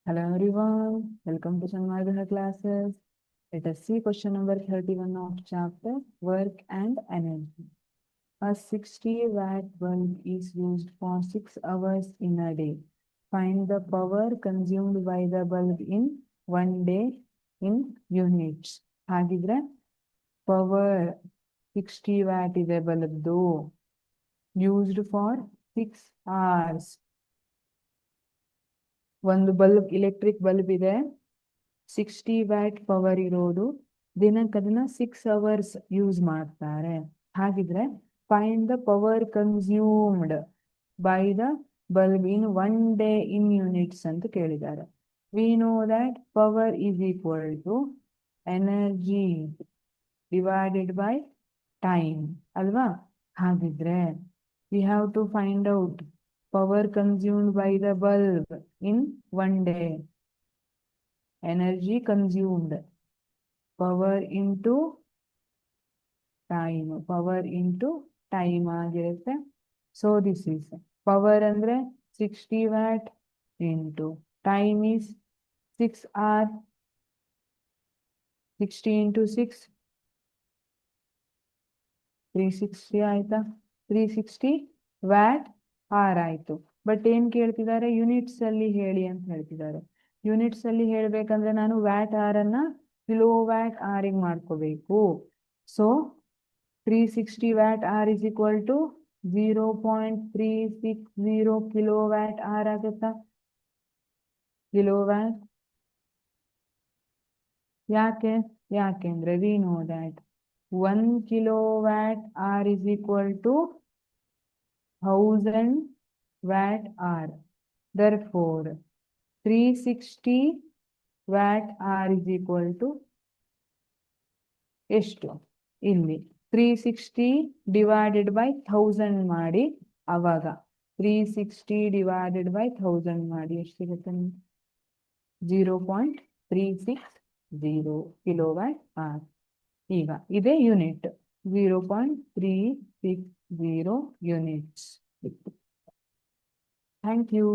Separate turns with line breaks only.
Hello everyone, welcome to Sanmargaha classes. Let us see question number 31 of chapter Work and Energy. A 60-watt bulb is used for 6 hours in a day. Find the power consumed by the bulb in 1 day in units. ಹಾಗಿದ್ರೆ power 60 watt ಇದೆ ಬಲ್ಬ್ದು used for 6 hours. ಒಂದು bulb electric bulb ಇದೆ 60 watt power ಇರೋದು ದಿನಕ್ಕೆ ಅದನ್ನ 6 hours use ಮಾಡ್ತಾರೆ. ಹಾಗಿದ್ರೆ find the power consumed by the bulb in 1 day in units ಅಂತ ಕೇಳಿದ್ದಾರೆ. We know that power is equal to energy divided by time ಅಲ್ವಾ. ಹಾಗಿದ್ರೆ we have to find out power consumed by the bulb in 1 day. Energy consumed. Power into time. Power into time ಆಗಿರುತ್ತೆ. So this is power ಅಂದ್ರೆ 60 watt into time is 6 hour. 60 into 6 360 ಆಯ್ತಾ. 360 watt R ಆಯ್ತು. But ಏನ್ ಕೇಳ್ತಿದ್ದಾರೆ, units ಅಲ್ಲಿ ಹೇಳಿ ಅಂತ ಹೇಳ್ತಿದ್ದಾರೆ. ಯೂನಿಟ್ಸ್ ಅಲ್ಲಿ ಹೇಳ್ಬೇಕಂದ್ರೆ ನಾನು ವ್ಯಾಟ್ ಆರ್ ಅನ್ನ ಕಿಲೋ ವ್ಯಾಟ್ ಆರಿಗೆ ಮಾಡ್ಕೋಬೇಕು. So 360 watt hour is equal to 0.360 kilo watt hour ಆಗುತ್ತಾ. ಕಿಲೋ ವ್ಯಾಟ್ ಯಾಕೆಂದ್ರೆ we know that 1 kilo watt hour is equal to 1000 watt hour. Therefore, 360 watt hour is equal to ಎಷ್ಟು ಇಲ್ಲಿ 360 divided by 1000 ಮಾಡಿ ಅವಾಗ 360 divided by 1000 ಮಾಡಿ ಎಷ್ಟು ಸಿಗುತ್ತೆ 0.360 kilowatt hour. ಈಗ ಇದೇ ಯೂನಿಟ್ 0.360 units. Thank you.